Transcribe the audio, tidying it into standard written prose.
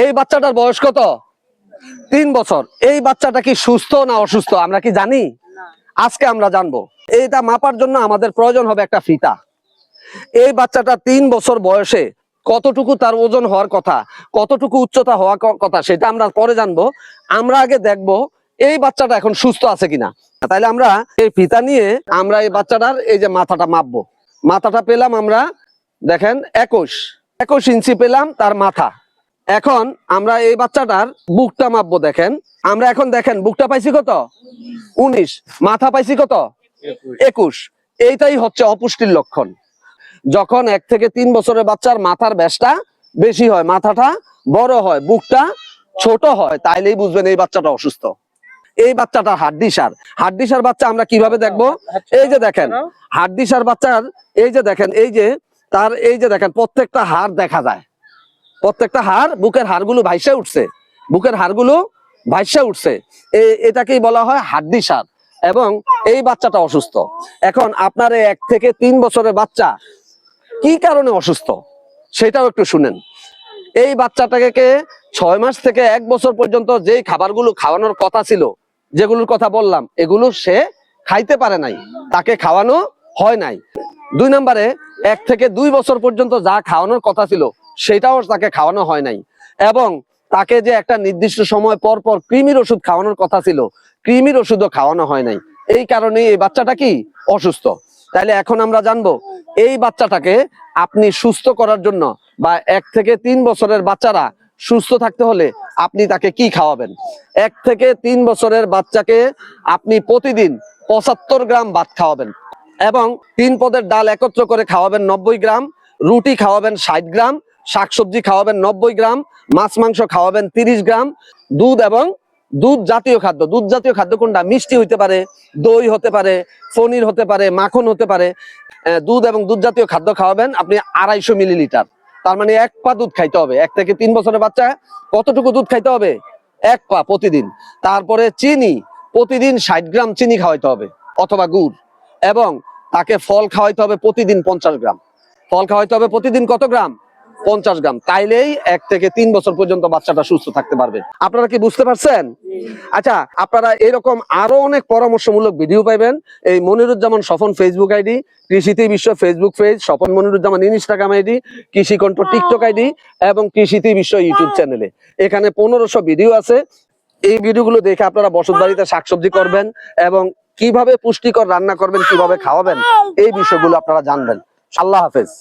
এই বাচ্চাটার বয়স কত? 3 বছর। এই বাচ্চাটা কি সুস্থ না অসুস্থ আমরা কি জানি? আজকে আমরা জানবো। এইটা মাপার জন্য আমাদের প্রয়োজন হবে একটা ফিতা। এই বাচ্চাটা 3 বছর বয়সে কতটুকু তার ওজন হওয়ার কথা, কতটুকু উচ্চতা হওয়ার কথা সেটা আমরা পরে জানবো। আমরা আগে দেখবো এই বাচ্চাটা এখন সুস্থ আছে কিনা। তাইলে আমরা এই ফিতা নিয়ে আমরা এই বাচ্চাটার এই যে মাথাটা মাপবো। মাথাটা পেলাম আমরা, দেখেন 21 ইঞ্চি পেলাম তার মাথা। এখন আমরা এই বাচ্চাটার বুকটা মাপবো। দেখেন আমরা এখন দেখেন বুকটা পাইছি কত? 19। মাথা পাইছি কত? 21। এইটাই হচ্ছে অপুষ্টির লক্ষণ। যখন 1 থেকে 3 বছরের বাচ্চার মাথার ব্যাসটা বেশি হয়, মাথাটা বড় হয়, বুকটা ছোট হয়, তাইলেই বুঝবেন এই বাচ্চাটা অসুস্থ। এই বাচ্চাটা হাড্ডিসার বাচ্চা আমরা কিভাবে দেখবো? এই যে দেখেন হাড্ডিসার বাচ্চার এই যে দেখেন এই যে তার এই যে দেখেন প্রত্যেকটা হাড় দেখা যায়, প্রত্যেকটা হাড়, বুকের হাড়গুলো ভাইসা উঠছে, বুকের হাড়গুলো ভাইসা উঠছে। এটাকেই বলা হয় হাড্ডিসার। এবং এই বাচ্চাটা অসুস্থ। এখন আপনার 1 থেকে 3 বছরের বাচ্চা কি কারণে অসুস্থ সেটাও একটু শুনেন। এই বাচ্চাটাকে 6 মাস থেকে 1 বছর পর্যন্ত যেই খাবারগুলো খাওয়ানোর কথা ছিল, যেগুলোর কথা বললাম, এগুলো সে খাইতে পারে নাই, তাকে খাওয়ানো হয় নাই। 2 নম্বরে 1 থেকে 2 বছর পর্যন্ত যা খাওয়ানোর কথা ছিল সেটাও তাকে খাওয়ানো হয় নাই। এবং তাকে যে একটা নির্দিষ্ট সময় পর পর কৃমির ওষুধ খাওয়ানোর কথা ছিল, কৃমির ওষুধও খাওয়ানো হয় নাই। এই কারণে এই বাচ্চাটা কি অসুস্থ। তাইলে এখন আমরা জানবো এই বাচ্চাটাকে আপনি সুস্থ করার জন্য বা 1 থেকে 3 বছরের বাচ্চারা সুস্থ থাকতে হলে আপনি তাকে কি খাওয়াবেন। 1 থেকে 3 বছরের বাচ্চাকে আপনি প্রতিদিন 75 গ্রাম ভাত খাওয়াবেন এবং 3 পদের ডাল একত্র করে খাওয়াবেন 90 গ্রাম, রুটি খাওয়াবেন 60 গ্রাম, শাকসবজি খাওয়াবেন 90 গ্রাম, মাছ মাংস খাওয়াবেন 30 গ্রাম, দুধ এবং দুধ জাতীয় খাদ্য কোনটা? মিষ্টি হইতে পারে, দই হতে পারে, পনির হতে পারে, মাখন হতে পারে। দুধ এবং দুধ জাতীয় খাদ্য খাওয়াবেন আপনি 250 মিলিলিটার। তার মানে 1 পা দুধ খাইতে হবে। 1 থেকে 3 বছরের বাচ্চা কতটুকু দুধ খাইতে হবে? 1 পা প্রতিদিন। তারপরে চিনি, প্রতিদিন 60 গ্রাম চিনি খাওয়াইতে হবে অথবা গুড়। এবং তাকে ফল খাওয়াইতে হবে প্রতিদিন 50 গ্রাম। ফল খাওয়াইতে হবে প্রতিদিন কত গ্রাম? 50 গ্রাম। তাইলেই 1 থেকে 3 বছর পর্যন্ত বাচ্চাটা সুস্থ থাকতে পারবে। আপনারা কি বুঝতে পারছেন? আচ্ছা, আপনারা এরকম আরো অনেক পরামর্শমূলক ভিডিও পাইবেন এই মনিরুজ্জামান স্বপন ফেসবুক আইডি, কৃষিতে বিশ্ব Facebook page, Swapan Moniruzzaman Instagram ID, কৃষি কণ্ঠ টিকটক আইডি এবং কৃষিতে বিশ্ব ইউটিউব চ্যানেলে। এখানে 1500 ভিডিও আছে। এই ভিডিওগুলো দেখে আপনারা বসত বাড়িতে শাকসবজি করবেন এবং কিভাবে পুষ্টিকর রান্না করবেন, কিভাবে খাওয়াবেন, এই বিষয়গুলো আপনারা জানবেন। আল্লাহ হাফেজ।